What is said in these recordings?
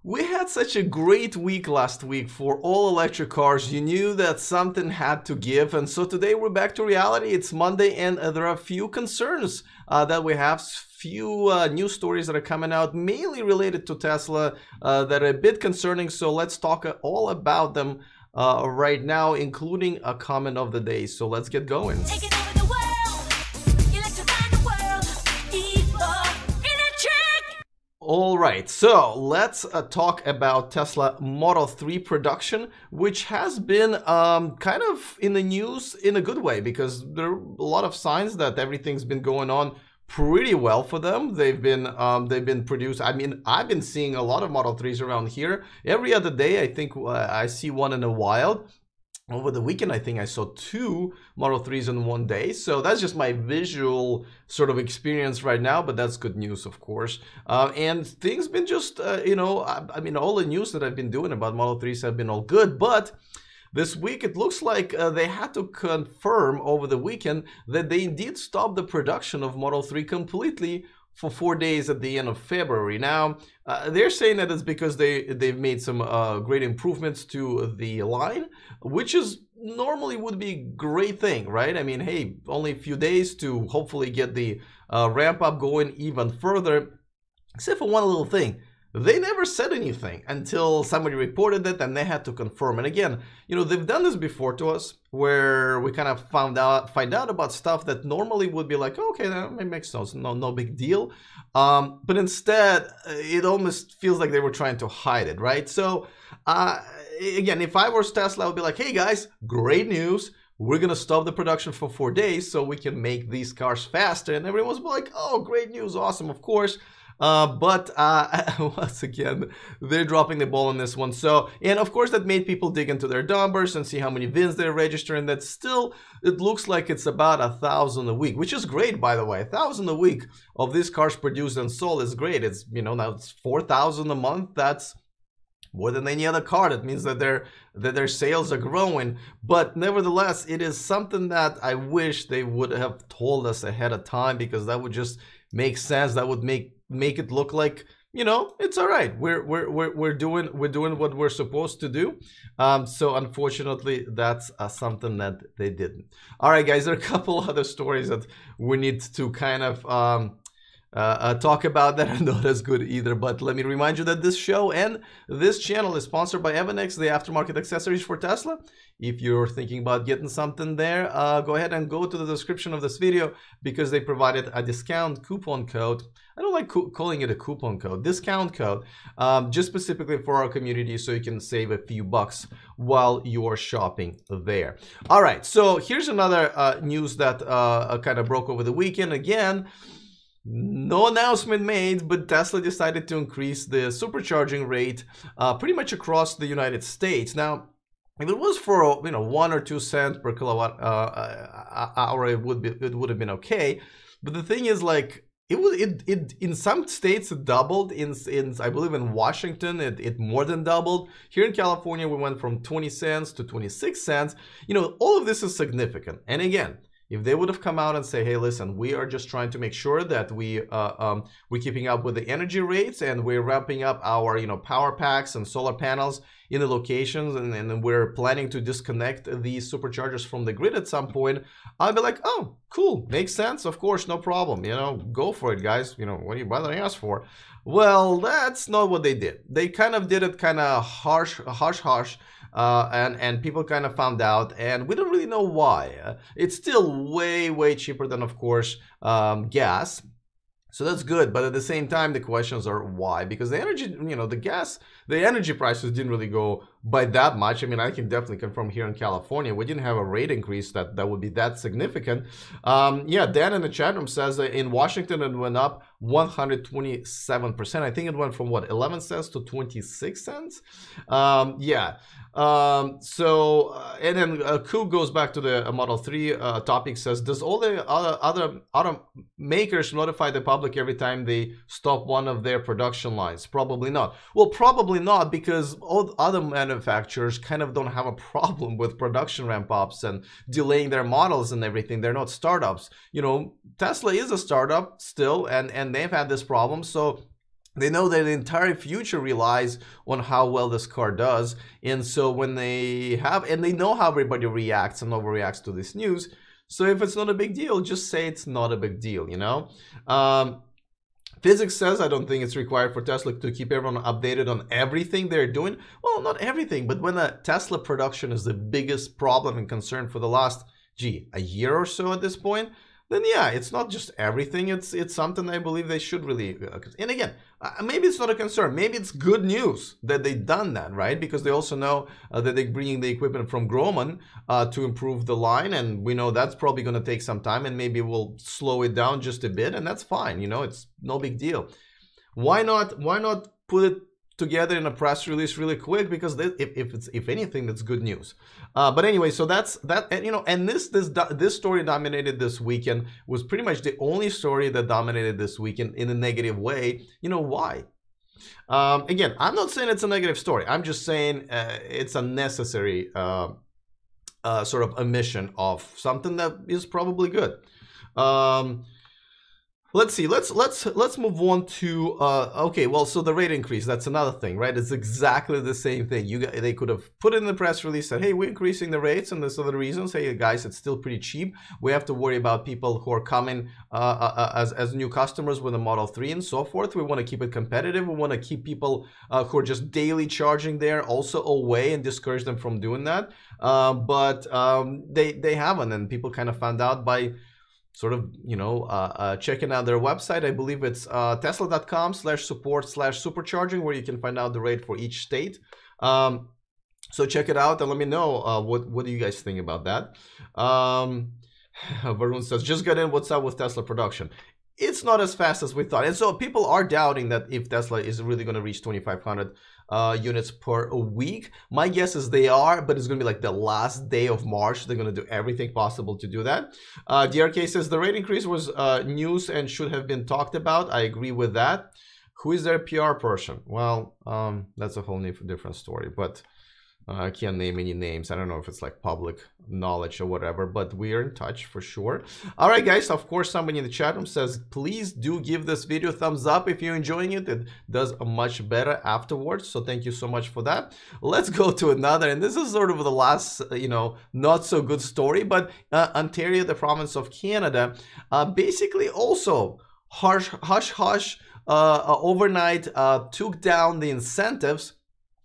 We had such a great week last week for all electric cars. You knew that something had to give, and so today we're back to reality. It's Monday, and there are a few concerns that we have, few news stories that are coming out, mainly related to Tesla, that are a bit concerning. So let's talk all about them right now, including a comment of the day. So let's get going. All right, so let's talk about Tesla Model 3 production, which has been kind of in the news in a good way, because there are a lot of signs that everything's been going on pretty well for them. They've been produced. I mean, I've been seeing a lot of Model 3s around here every other day. I think I see one in a while. Over the weekend, I think I saw 2 Model 3s in one day. So that's just my visual sort of experience right now, but that's good news, of course. And things been just, you know, I mean, all the news that I've been doing about Model 3s have been all good, but this week it looks like they had to confirm over the weekend that they indeed stopped the production of Model 3 completely for 4 days at the end of February. Now, they're saying that it's because they've made some great improvements to the line, which is normally would be a great thing, right? I mean, hey, only a few days to hopefully get the ramp up going even further, except for one little thing. They never said anything until somebody reported it, and they had to confirm. And again, you know, they've done this before to us, where we kind of find out about stuff that normally would be like, okay, that makes sense, no big deal. But instead, it almost feels like they were trying to hide it, right? So again, if I was Tesla, I would be like, hey guys, great news. We're gonna stop the production for 4 days so we can make these cars faster. And everyone's like, oh, great news, awesome, of course. But once again, they're dropping the ball on this one. So, and of course that made people dig into their numbers and see how many VINs they're registering. That still, it looks like it's about 1,000 a week, which is great, by the way. 1,000 a week of these cars produced and sold is great. It's, you know, now it's 4,000 a month. That's more than any other car. That means that their sales are growing. But nevertheless, it is something that I wish they would have told us ahead of time, because that would just make sense. That would make it look like, you know, it's all right. We're doing what we're supposed to do. So unfortunately, that's something that they didn't. All right, guys, there are a couple other stories that we need to kind of talk about that are not as good either. But let me remind you that this show and this channel is sponsored by Evanex, the aftermarket accessories for Tesla. If you're thinking about getting something there, go ahead and go to the description of this video, because they provided a discount coupon code. I don't like calling it a coupon code, discount code, just specifically for our community, so you can save a few bucks while you're shopping there. All right, so here's another news that kind of broke over the weekend. Again, no announcement made, but Tesla decided to increase the supercharging rate pretty much across the United States. Now, if it was for, you know, 1 or 2 cents per kilowatt hour, it would have been okay. But the thing is, like, it in some states it doubled. In I believe in Washington it more than doubled. Here in California we went from 20 cents to 26 cents. You know, all of this is significant. And again, if they would have come out and say, hey, listen, we are just trying to make sure that we're keeping up with the energy rates, and we're ramping up our, you know, power packs and solar panels in the locations, and we're planning to disconnect these superchargers from the grid at some point, I'll be like, oh, cool, makes sense, of course, no problem, you know, go for it, guys, you know, what are you bothering us for? Well, that's not what they did. They kind of did it kind of harsh, and people kind of found out, and we don't really know why. It's still way cheaper than, of course, gas. So that's good, but at the same time, the questions are why? Because the energy, you know, the energy prices didn't really go by that much. I mean, I can definitely confirm here in California, we didn't have a rate increase that would be that significant. Yeah, Dan in the chat room says that in Washington it went up 127%. I think it went from what, 11 cents to 26 cents. Yeah. And then Ku goes back to the Model 3 topic, says, does all the other automakers notify the public every time they stop one of their production lines? Probably not. Well, probably not, because all other manufacturers kind of don't have a problem with production ramp ups and delaying their models and everything. They're not startups. You know, Tesla is a startup still, and they've had this problem. So They know that the entire future relies on how well this car does. And so when they have, and they know how everybody reacts and overreacts to this news. So if it's not a big deal, just say it's not a big deal, you know? Physics says I don't think it's required for Tesla to keep everyone updated on everything they're doing. Well, not everything, but when a Tesla production is the biggest problem and concern for the last, a year or so at this point, then yeah, it's not just everything. It's something I believe they should really. And again, maybe it's not a concern. Maybe it's good news that they've done that, right? Because they also know that they're bringing the equipment from Groman to improve the line, and we know that's probably going to take some time, and maybe we'll slow it down just a bit, and that's fine. You know, it's no big deal. Why not? Why not put it together in a press release really quick? Because if anything, that's good news. But anyway, so that's that. And, you know, and this story dominated this weekend, was pretty much the only story that dominated this weekend in a negative way. You know why? Again, I'm not saying it's a negative story. I'm just saying it's a necessary sort of omission of something that is probably good. Let's see. Let's move on to okay. Well, so the rate increase, that's another thing, right? It's exactly the same thing. They could have put it in the press release, said, hey, we're increasing the rates, and there's other reasons. Hey, guys, it's still pretty cheap. We have to worry about people who are coming as new customers with a Model 3 and so forth. We want to keep it competitive. We want to keep people who are just daily charging there also away and discourage them from doing that. But they haven't, and people kind of found out by sort of, you know, checking out their website. I believe it's tesla.com/support/supercharging, where you can find out the rate for each state. So check it out and let me know what do you guys think about that. Varun says, just got in, what's up with Tesla production? It's not as fast as we thought. And so people are doubting that if Tesla is really going to reach 2,500 units per week. My guess is they are, but it's going to be like the last day of March. They're going to do everything possible to do that. DRK says the rate increase was news and should have been talked about. I agree with that. Who is their PR person? Well, that's a whole different story, but I can't name any names. I don't know if it's like public knowledge or whatever, but we are in touch for sure. All right, guys. Of course, somebody in the chat room says, please do give this video a thumbs up if you're enjoying it. It does much better afterwards. So thank you so much for that. Let's go to another. And this is sort of the last, you know, not so good story, but Ontario, the province of Canada, basically also hush overnight took down the incentives.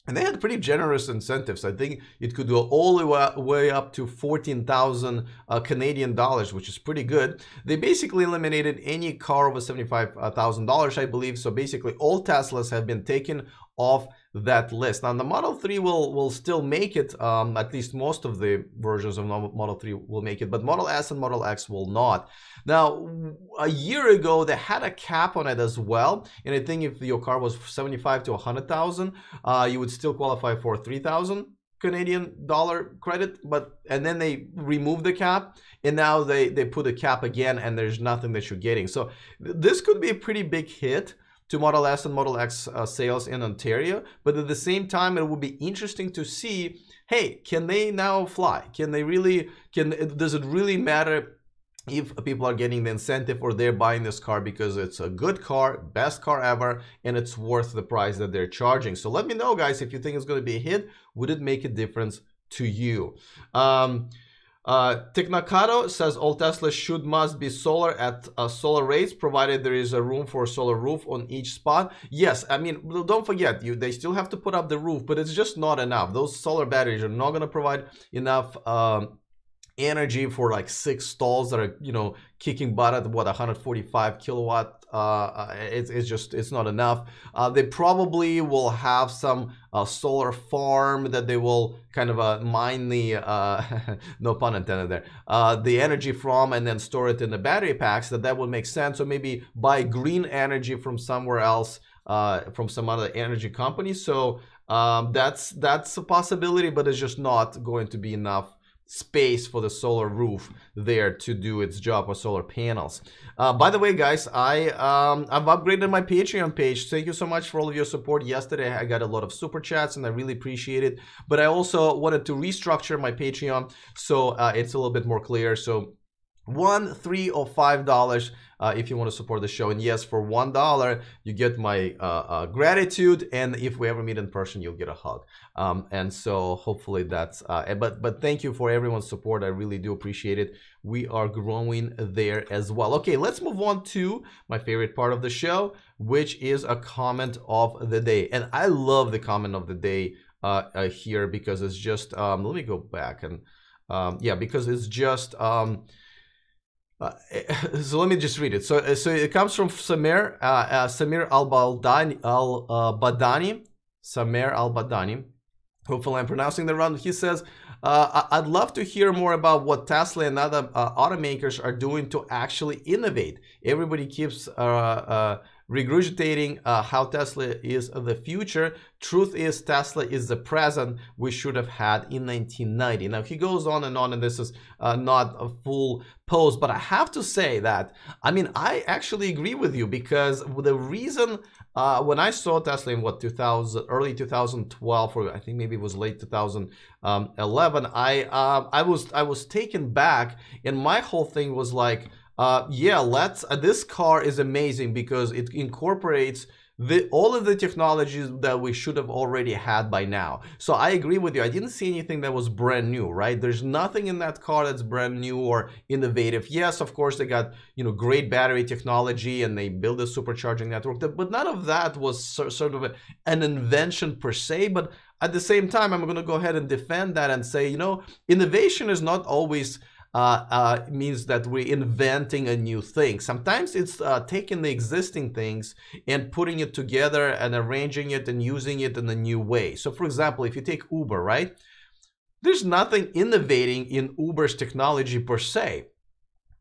And they had pretty generous incentives. I think it could go all the way up to 14,000 Canadian dollars, which is pretty good. They basically eliminated any car over $75,000, I believe. So basically all Teslas have been taken off that list. Now the Model 3 will still make it, at least most of the versions of Model 3 will make it, but Model S and Model X will not. Now, a year ago, they had a cap on it as well, and I think if your car was 75 to 100,000, you would still qualify for 3,000 Canadian dollar credit, and then they removed the cap, and now they put a cap again, and there's nothing that you're getting. So this could be a pretty big hit to Model S and Model X sales in Ontario, but at the same time, it would be interesting to see, hey, can they now fly? Can they really, does it really matter if people are getting the incentive or they're buying this car because it's a good car, best car ever, and it's worth the price that they're charging? So let me know, guys, if you think it's going to be a hit. Would it make a difference to you? Technocado says all Teslas must be solar at solar rates, provided there is a room for a solar roof on each spot. Yes, I mean, don't forget, they still have to put up the roof, but it's just not enough. Those solar batteries are not going to provide enough energy for like 6 stalls that are, you know, kicking butt at what, 145 kilowatt. It's not enough. They probably will have some solar farm that they will kind of mine the no pun intended there, the energy from, and then store it in the battery packs. That would make sense. So maybe buy green energy from somewhere else, from some other energy company. So that's a possibility, but it's just not going to be enough space for the solar roof there to do its job with solar panels. By the way, guys, I've upgraded my Patreon page. Thank you so much for all of your support. Yesterday I got a lot of super chats and I really appreciate it, but I also wanted to restructure my Patreon so it's a little bit more clear. So $1, $3, or $5 if you want to support the show. And yes, for $1 you get my gratitude, and if we ever meet in person you'll get a hug. And so hopefully that's but thank you for everyone's support. I really do appreciate it. We are growing there as well. Okay, let's move on to my favorite part of the show, which is a comment of the day. And I love the comment of the day here, because it's just let me go back and yeah, because it's just so let me just read it. So it comes from Samir Al-Badani. Hopefully I'm pronouncing that right. He says, I'd love to hear more about what Tesla and other automakers are doing to actually innovate. Everybody keeps regurgitating how Tesla is the future. Truth is, Tesla is the present we should have had in 1990. Now, he goes on, and this is not a full post, but I have to say that, I mean, I actually agree with you, because the reason when I saw Tesla in what, early 2012, or I think maybe it was late 2011, I was taken back, and my whole thing was like, yeah, this car is amazing because it incorporates all of the technologies that we should have already had by now. So I agree with you. I didn't see anything that was brand new, right? There's nothing in that car that's brand new or innovative. Yes, of course, they got, you know, great battery technology and they build a supercharging network, but none of that was sort of an invention per se. But at the same time, I'm going to go ahead and defend that and say, you know, innovation is not always means that we're inventing a new thing. Sometimes it's taking the existing things and putting it together and arranging it and using it in a new way. So for example, if you take Uber, right? There's nothing innovating in Uber's technology per se.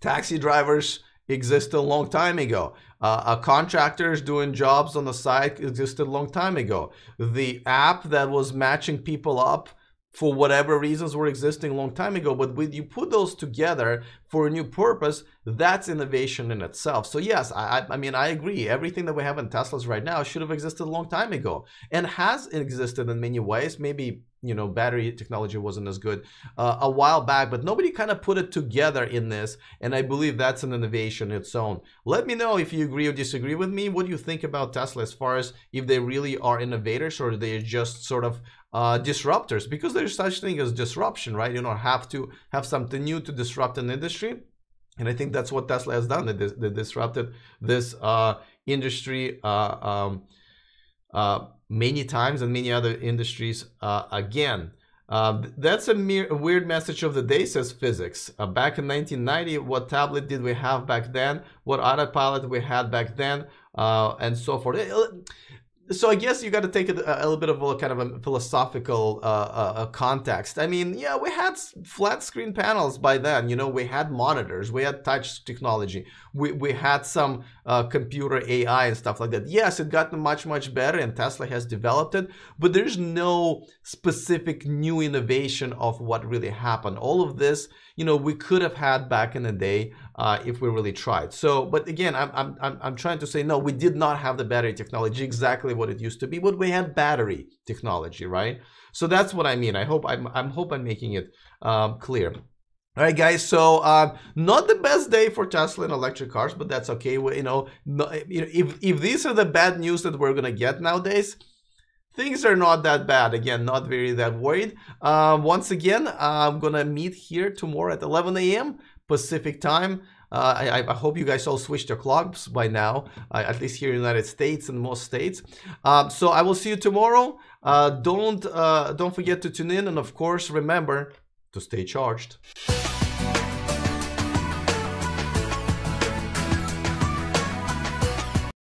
Taxi drivers existed a long time ago. Contractors doing jobs on the side existed a long time ago. The app that was matching people up for whatever reasons were existing a long time ago, but when you put those together for a new purpose, that's innovation in itself. So yes, I mean, I agree. Everything that we have in Teslas right now should have existed a long time ago, and has existed in many ways. Maybe, you know, battery technology wasn't as good a while back, but nobody kind of put it together in this, and I believe that's an innovation in its own. Let me know if you agree or disagree with me. What do you think about Tesla as far as if they really are innovators or they're just sort of disruptors? Because there's such thing as disruption, right? You don't have to have something new to disrupt an industry, and I think that's what Tesla has done. They disrupted this industry many times, and many other industries again. That's a weird message of the day, says Physics. Back in 1990, what tablet did we have back then? What autopilot we had back then? And so forth. So I guess you got to take it a little bit of a kind of a philosophical context. I mean, yeah, we had flat screen panels by then. You know, we had monitors, we had touch technology, we had some computer AI and stuff like that. Yes, it got much better, and Tesla has developed it, but there's no specific new innovation of what really happened. All of this, you know, we could have had back in the day if we really tried. So, but again, I'm trying to say, no, we did not have the battery technology exactly what it used to be, but we had battery technology, right? So that's what I mean. I hope I'm making it clear. All right, guys. So not the best day for Tesla and electric cars, but that's okay. You know, if these are the bad news that we're gonna get nowadays, things are not that bad. Again, not very that worried. Once again, I'm gonna meet here tomorrow at 11 a.m. Pacific time. I hope you guys all switched your clocks by now, at least here in the United States and most states. So I will see you tomorrow. Don't forget to tune in, and of course, remember to stay charged.